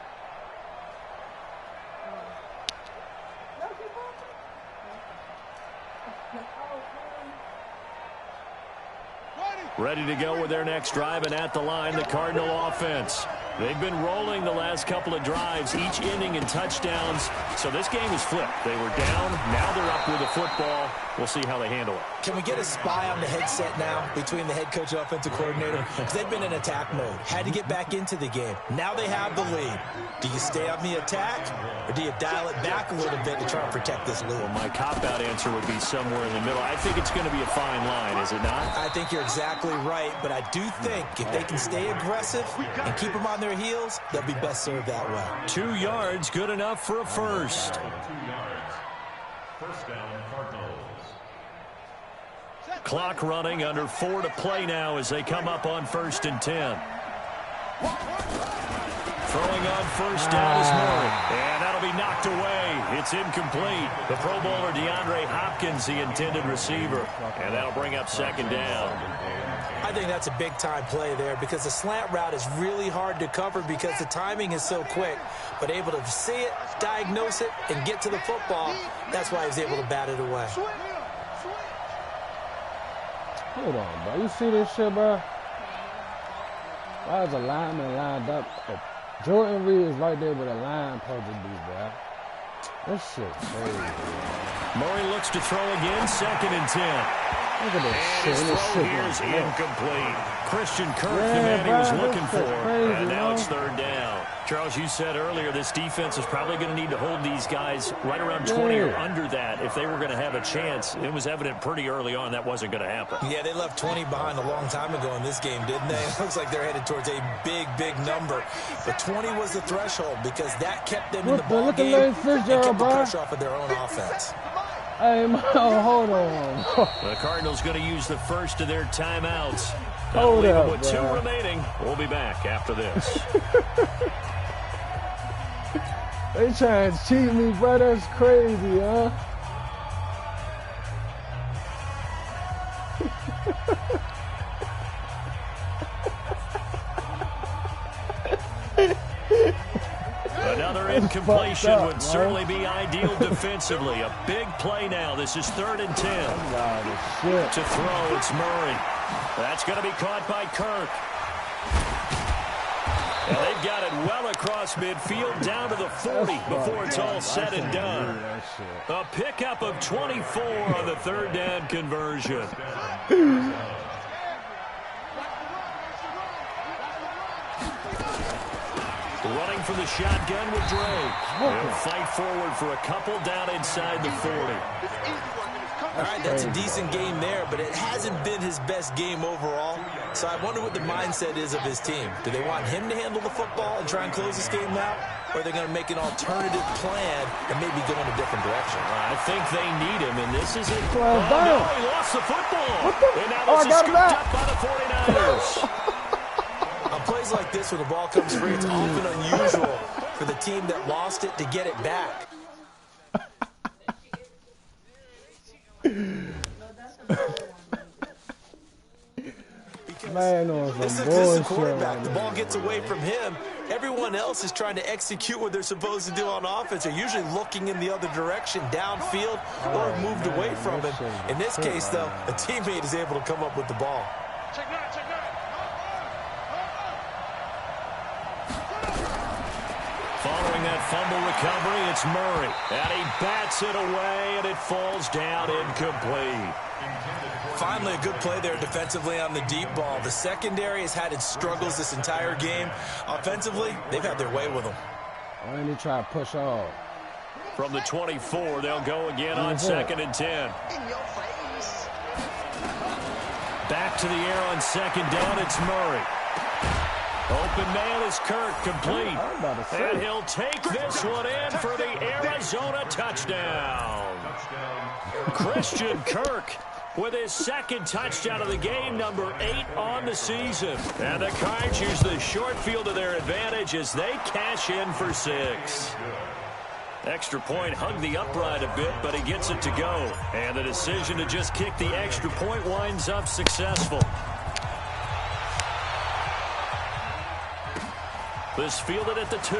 Ready to go with their next drive, and at the line, the Cardinal offense. They've been rolling the last couple of drives, each ending in touchdowns. So this game is flipped. They were down. Now they're up with the football. We'll see how they handle it. Can we get a spy on the headset now between the head coach and offensive coordinator? Because they've been in attack mode. Had to get back into the game. Now they have the lead. Do you stay on the attack, or do you dial it back a little bit to try and protect this lead? Well, my cop-out answer would be somewhere in the middle. I think it's going to be a fine line, is it not? I think you're exactly right, but I do think if they can stay aggressive and keep them on their heels, they'll be best served that way. 2 yards, good enough for a first. 2 yards. First down, Cardinals. Clock running, under 4 to play now as they come up on 1st and 10. Throwing on first down is Murray. And that'll be knocked away. It's incomplete. The Pro Bowler DeAndre Hopkins, the intended receiver. And that'll bring up 2nd down. I think that's a big-time play there because the slant route is really hard to cover because the timing is so quick. But able to see it, diagnose it, and get to the football, that's why he was able to bat it away. Hold on, bro. You see this shit, bro? Why is a lineman lined up? Jordan Reed is right there with a line supposed to be, bro. This shit crazy, bro. Murray looks to throw again, 2nd and 10. Look at this And shit. his This throw shit here is is lit. incomplete. Christian Kirk, the Yeah, man he was bro, looking this for. shit crazy, And now bro. it's 3rd down. Charles, you said earlier this defense is probably going to need to hold these guys right around 20 or under that if they were going to have a chance. It was evident pretty early on that wasn't going to happen. Yeah, they left 20 behind a long time ago in this game, didn't they? It looks like they're headed towards a big, big number. But 20 was the threshold because that kept them in the ball game and kept the pressure off of their own offense. Hey, man, hold on. The Cardinals going to use the first of their timeouts. Hold up, with 2 bro. remaining. We'll be back after this. They trying to cheat me, bro. That's crazy, huh? incompletion would certainly be ideal defensively. A big play now. This is 3rd and 10. To throw, it's Murray. That's going to be caught by Kirk. And they've got it well across midfield down to the 40 before it's all said and done. A pickup of 24 on the 3rd down conversion. Running for the shotgun with Dre. He'll fight forward for a couple down inside the 40. All right, that's a decent game there, but it hasn't been his best game overall. So I wonder what the mindset is of his team. Do they want him to handle the football and try and close this game out? Or are they going to make an alternative plan and maybe go in a different direction? I think they need him, and this is it. Oh, no, he lost the football. And now this is scooped up by the 49ers. On plays like this, when the ball comes free, it's often unusual for the team that lost it to get it back. Man, this is a quarterback. The ball gets away from him. Everyone else is trying to execute what they're supposed to do on offense. They're usually looking in the other direction, downfield, or moved away from him. In this case, though, a teammate is able to come up with the ball. Following that fumble recovery, it's Murray. And he bats it away, and it falls down incomplete. Finally, a good play there defensively on the deep ball. The secondary has had its struggles this entire game. Offensively, they've had their way with them. And he try to push off. From the 24, they'll go again on 2nd and 10. Back to the air on 2nd down, it's Murray. Open man is Kirk, complete. And he'll take this one in for the Arizona touchdown. Christian Kirk with his 2nd touchdown of the game, number 8 on the season. And the Cards use the short field to their advantage as they cash in for 6. Extra point hugged the upright a bit, but he gets it to go. And the decision to just kick the extra point winds up successful. This fielded at the 2.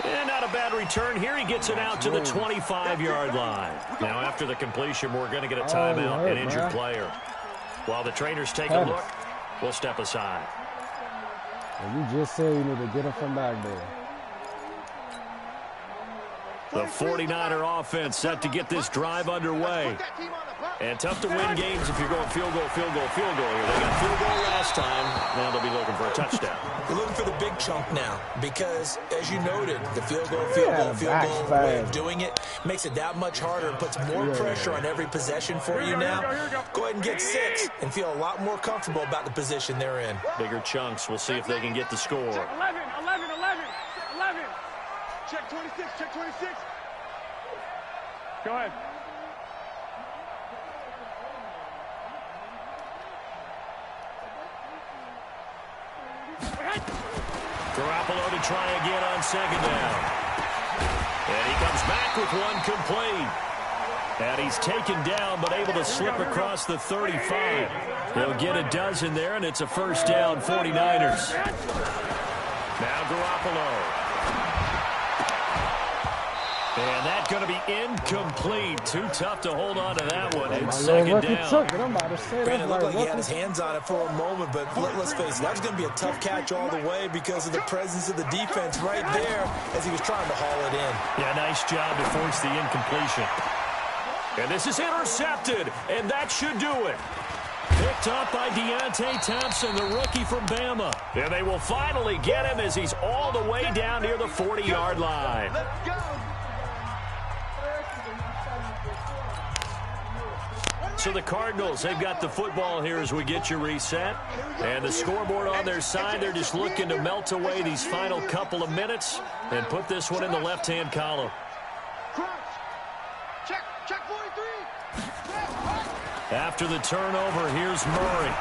And not a bad return here. He gets it out to the 25-yard line. Now, after the completion, we're going to get a timeout, an injured player. While the trainers take a look, we'll step aside. You just said you need to get him from back there. The 49er offense set to get this drive underway. And tough to win games if you're going field goal, field goal, field goal here. They got field goal last time. Now they'll be looking for a touchdown. They're looking for the big chunk now because, as you noted, the field goal way of doing it makes it that much harder and puts more pressure on every possession for you now. Go ahead and get 6 and feel a lot more comfortable about the position they're in. Bigger chunks. We'll see if they can get the score. 11. Check 26, check 26. Go ahead. Garoppolo to try again on 2nd down. And he comes back with one complete. And he's taken down, but able to slip across the 35. He'll get a dozen there, and it's a 1st down, 49ers. Now Garoppolo. And that's going to be incomplete. Too tough to hold on to that one. It's 2nd down. It looked like he had his hands on it for a moment, but let's face it, that was going to be a tough catch all the way because of the presence of the defense right there as he was trying to haul it in. Yeah, nice job to force the incompletion. And this is intercepted, and that should do it. Picked up by Deontay Thompson, the rookie from Bama. And they will finally get him as he's all the way down near the 40-yard line. So the Cardinals, they've got the football here as we get you reset. And the scoreboard on their side, they're just looking to melt away these final couple of minutes and put this one in the left-hand column. Check 43. After the turnover, here's Murray.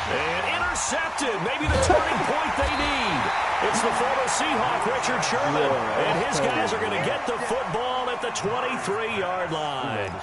And intercepted. Maybe the turning point they need. It's the former Seahawk, Richard Sherman. And his guys are going to get the football at the 23-yard line.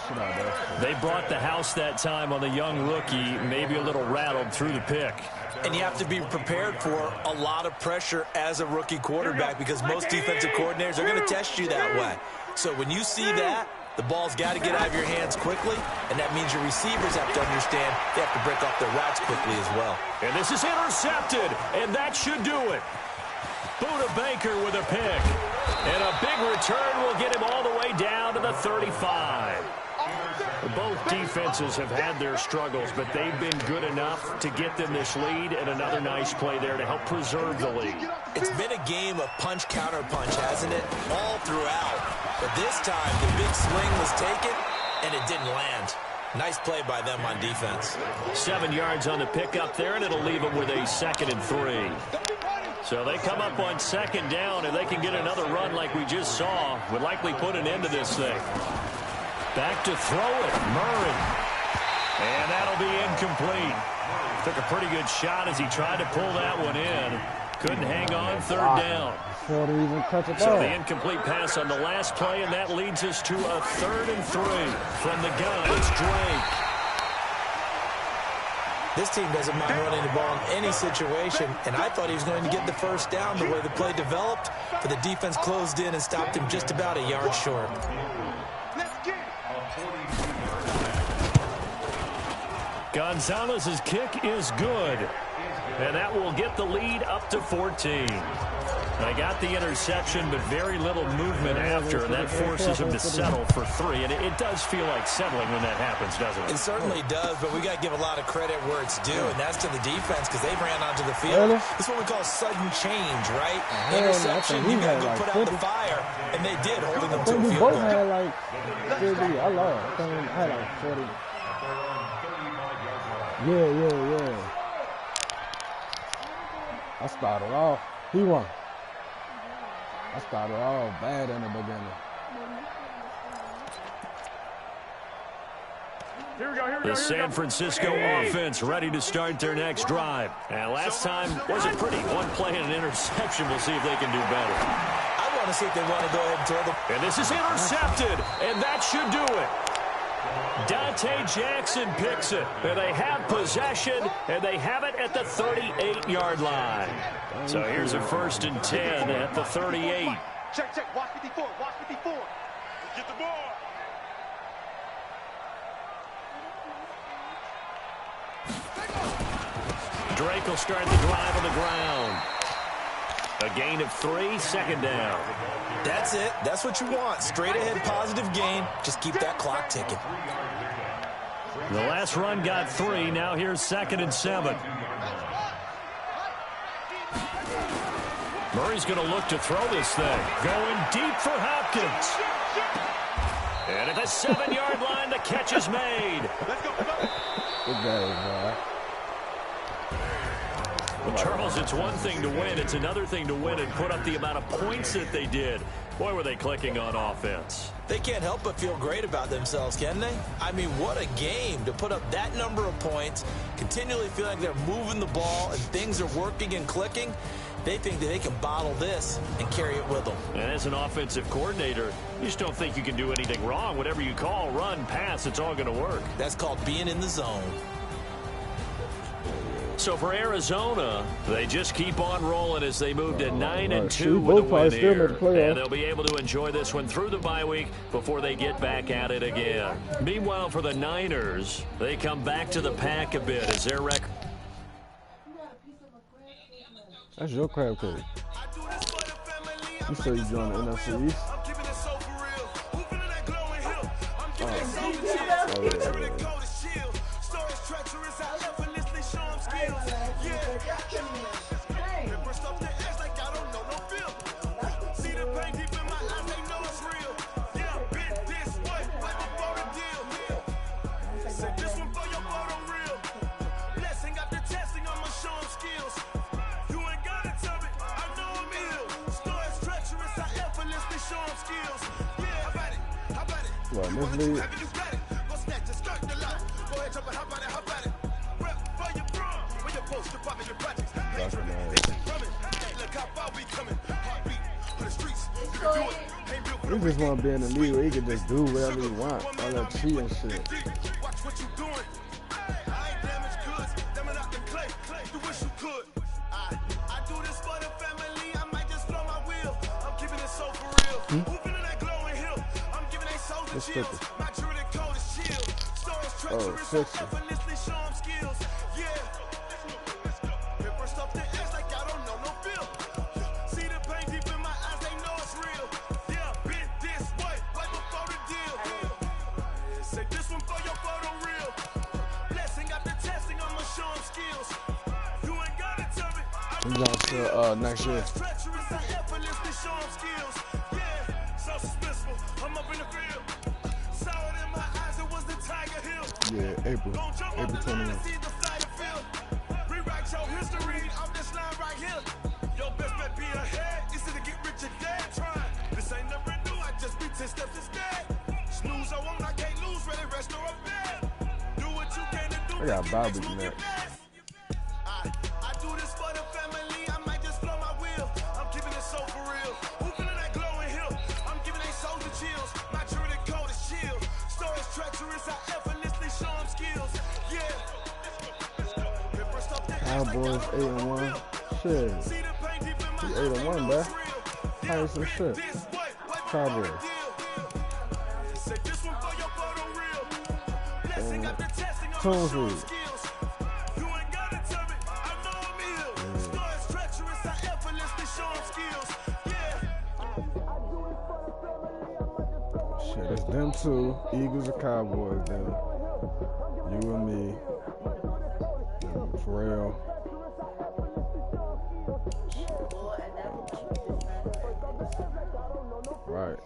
They brought the house that time on the young rookie, maybe a little rattled through the pick. And you have to be prepared for a lot of pressure as a rookie quarterback because most defensive coordinators are going to test you that way. So when you see that, the ball's got to get out of your hands quickly, and that means your receivers have to understand they have to break off their routes quickly as well. And this is intercepted, and that should do it. Buda Baker with a pick. And a big return will get him all the way down to the 35. Both defenses have had their struggles, but they've been good enough to get them this lead, and another nice play there to help preserve the lead. It's been a game of punch-counter-punch, hasn't it? All throughout. But this time, the big swing was taken, and it didn't land. Nice play by them on defense. 7 yards on the pickup there, and it'll leave them with a 2nd and 3. So they come up on 2nd down, and they can get another run like we just saw. Would likely put an end to this thing. Back to throw it, Murray. And that'll be incomplete. Took a pretty good shot as he tried to pull that one in. Couldn't hang on 3rd down. Before they even touch it So the incomplete pass on the last play, and that leads us to a 3rd and 3. From the gun, it's Drake. This team doesn't mind running the ball in any situation, and I thought he was going to get the 1st down the way the play developed, but the defense closed in and stopped him just about a yard short. Gonzalez's kick is good, and that will get the lead up to 14. They got the interception, but very little movement after, and that forces him to settle for 3. And it does feel like settling when that happens, doesn't it? It certainly does, but we got to give a lot of credit where it's due, and that's to the defense because they ran onto the field. Really? It's what we call sudden change, right? Interception, you got to put out the fire, and they did, holding them to a we field both goal. had like 30. I lost. I think we had like 40. Yeah. I started off. He won. I started off bad in the beginning. The San Francisco offense ready to start their next drive. And last time wasn't pretty. One play and an interception. We'll see if they can do better. I want to see if they want to go ahead and throw the... And this is intercepted, and that should do it. Dante Jackson picks it, and they have possession, and they have it at the 38-yard line. So here's a 1st and 10 at the 38. Check. Watch 54. Get the ball. Drake will start the drive on the ground. A gain of 3, 2nd down. That's it. That's what you want. Straight ahead positive gain. Just keep that clock ticking. The last run got 3. Now here's 2nd and 7. Murray's going to look to throw this thing. Going deep for Hopkins. And at the 7-yard line, the catch is made. Good game, man. Well, Charles, it's one thing to win. It's another thing to win and put up the amount of points that they did. Boy, were they clicking on offense. They can't help but feel great about themselves, can they? I mean, what a game to put up that number of points, continually feel like they're moving the ball and things are working and clicking. They think that they can bottle this and carry it with them. And as an offensive coordinator, you just don't think you can do anything wrong. Whatever you call, run, pass, it's all going to work. That's called being in the zone. So for Arizona, they just keep on rolling as they move to 9-2 Shoot, with a both win probably still here. make the playoffs. And they'll be able to enjoy this one through the bye week before they get back at it again. Meanwhile, for the Niners, they come back to the pack a bit as their record. That's your crab cake. You say you joined the NFC East? Yeah. Well, in this league, he just want to be in the league where he can just do whatever he wants. All that cheating shit. Let's flip it. Oh, 60. We going to next year. Yeah, April 21. I got Bobby next. Cowboys 8-1. Shit. We 8-1, bruh. How some shit? Cowboys. Tunes. Shit, it's them two. Eagles or Cowboys, then. You and me. For real. Right.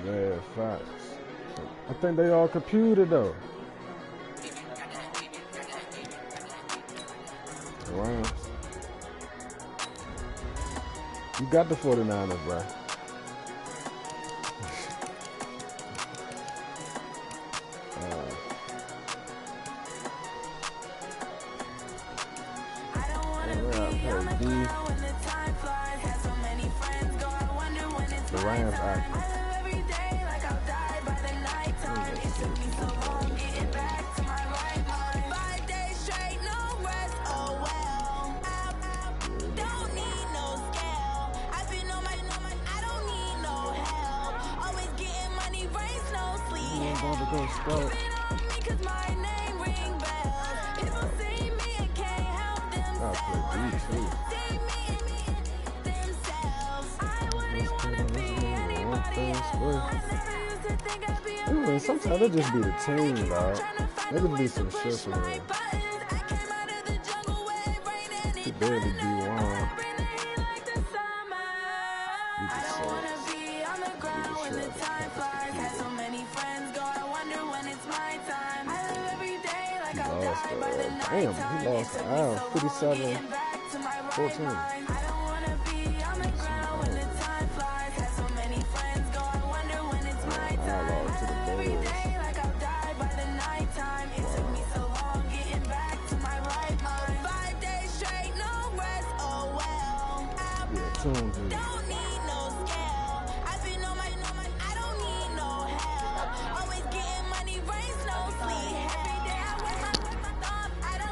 Yeah, facts. I think they all computed though. The Rams. You got the 49ers, bro. The Rams actually. Sometimes it just be the team, dog. There could be some shit from there. She barely be one. Damn, he lost the aisle. 57-14.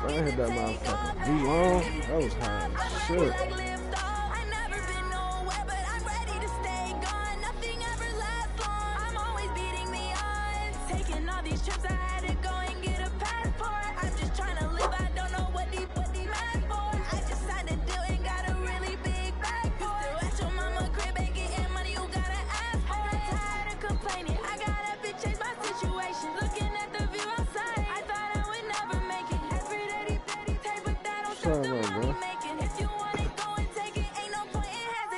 I hit that motherfucker V-long. That was high as shit.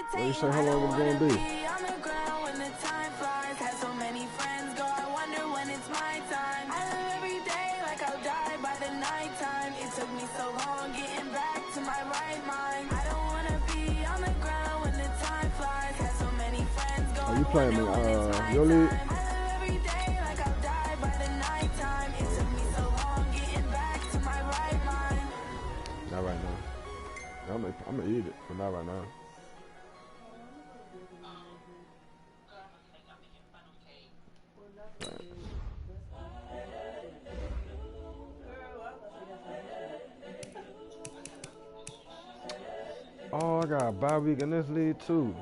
What you say, how long it's gonna be? Are you playing me, your league? Not right now. I'm gonna eat it, but not right now. Oh, I got a bye week in this league too.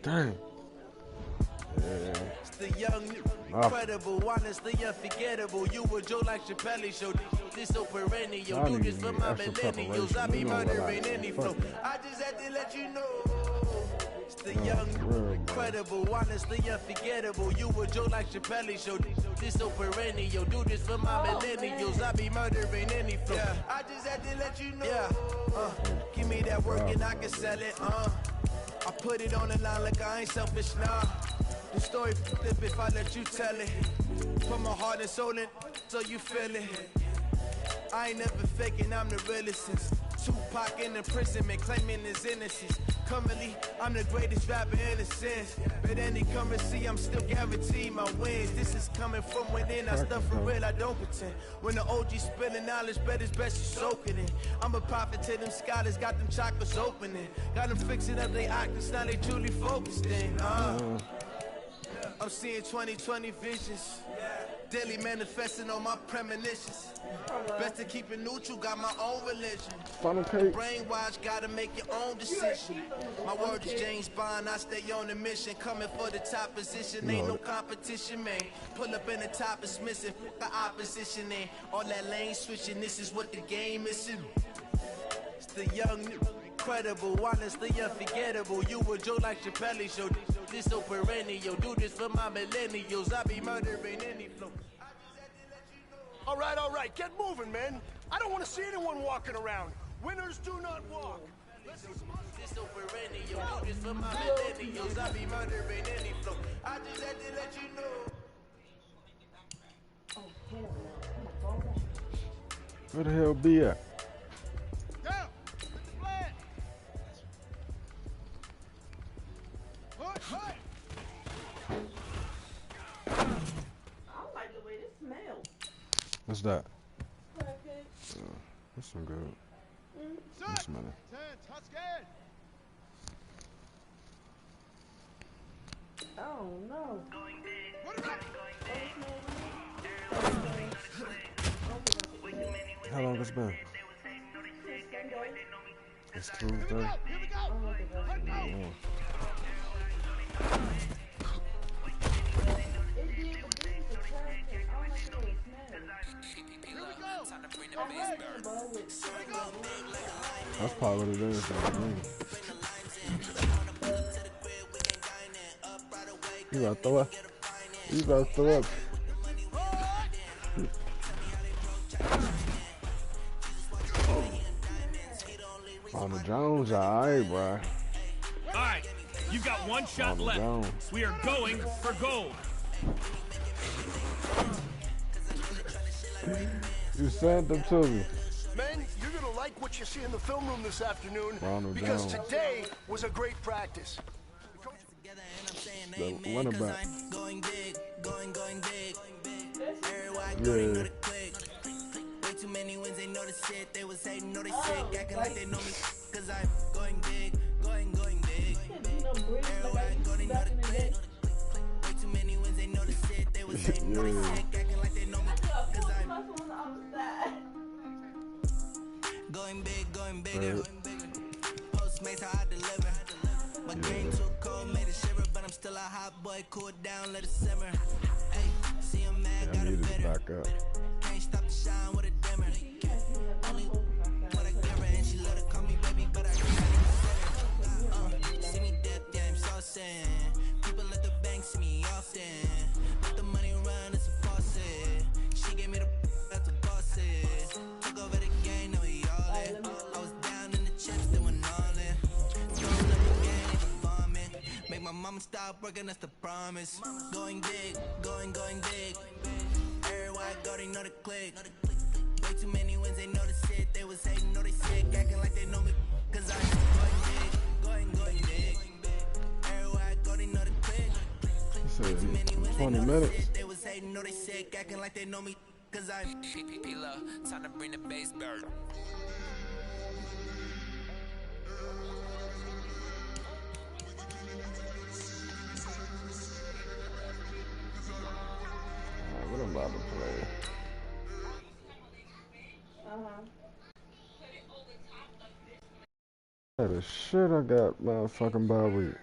Dang. Yeah. The young, incredible, honestly unforgettable. You were Joe like Chappelle show. This so perennial. Do this for my millennials. I be murdering any flow. I just had to let you know. It's the young, incredible, honestly unforgettable. You were Joe like Chappelle show. This so perennial. Do this for my millennials. I be murdering any flow. I just had to let you know. Give me that work and I can sell it. I put it on the line like I ain't selfish, nah. The story flip if I let you tell it. Put my heart and soul in so you feel it. I ain't never faking, I'm the realest since Tupac in imprisonment, claiming his innocence. Currently, I'm the greatest rapper in a sense. But any currency, I'm still guaranteed my wins. This is coming from within, I stuff for real, I don't pretend. When the OG spilling knowledge, bet it's best you soak it in. I'm a prophet to them scholars, got them chakras opening. Got them fixing up they octaves, now they truly focused in. I'm seeing 2020 visions. Daily manifesting on my premonitions. Best to keep it neutral, got my own religion. Brainwash, gotta make your own decision. My word is James Bond, I stay on the mission. Coming for the top position, ain't no competition, man. Pull up in the top is missing, the opposition ain't. All that lane switching, this is what the game is. It's the young, incredible, honestly unforgettable. You were Joe like Chappelle show. This so perennial. Do this for my millennials. I be murdering any flow. All right, get moving, man. I don't want to see anyone walking around. Winners do not walk. This so perennial. Do this for my millennials. I be murdering any flow. I just had to let you know. Where the hell be at? Down. Flat. Hut. I like the way this smells. What's that? Perfect. That's some good. Set. Smell it. 10. Touchdown. Oh no. Put it up. How long it's been? It's Tuesday. Here we go. Hut Oh. out. That's probably what it is. You about to throw up? You about to throw up? Ronald Jones, alright, bro. All right, you've got one shot left. Jones. We are going for gold. You sent them to me. Man, you're going to like what you see in the film room this afternoon Ronald because Jones. today was a great practice. The running back. Going big, going big. Everybody Yeah. know the click. Way too many wins, they know the shit. They was hating, know they sick, acting like they know me. Cause I'm going big, going big. Everybody know the click. Way too many wins, they know the shit. They was hating, know they sick, acting like they know me. Cause I'm going bigger. Postmates how I deliver. My game too cold, made it shiver, but I'm still a hot boy. Cool it down, let it simmer. Hey, see him mad, got it better. Back up. Can't stop the shine with a dimmer. Only what I give her, and she let her call me baby, but I can't see me dip, yeah, I'm saucing. People at the bank see me often. Let the money run, it's a faucet. She gave me the that's a boss it. Took over the game, now we all in. I was down in the chips, they went all in. Throwing up the game, they bombing. Make my mama stop working, that's the promise. Going big, going big. Everywhere I go, they know the click. Way too many wins, they know the shit. They was hating, know they sick, acting like they know me. Cause I'm going big. Everywhere I go, they know the click. He said Too many wins, they 20 know the minutes. shit. They was hating, know they sick, acting like they know me. Cause I'm time to bring the bass bird. What I'm about to play. Hey, the shit I got motherfucking bye week.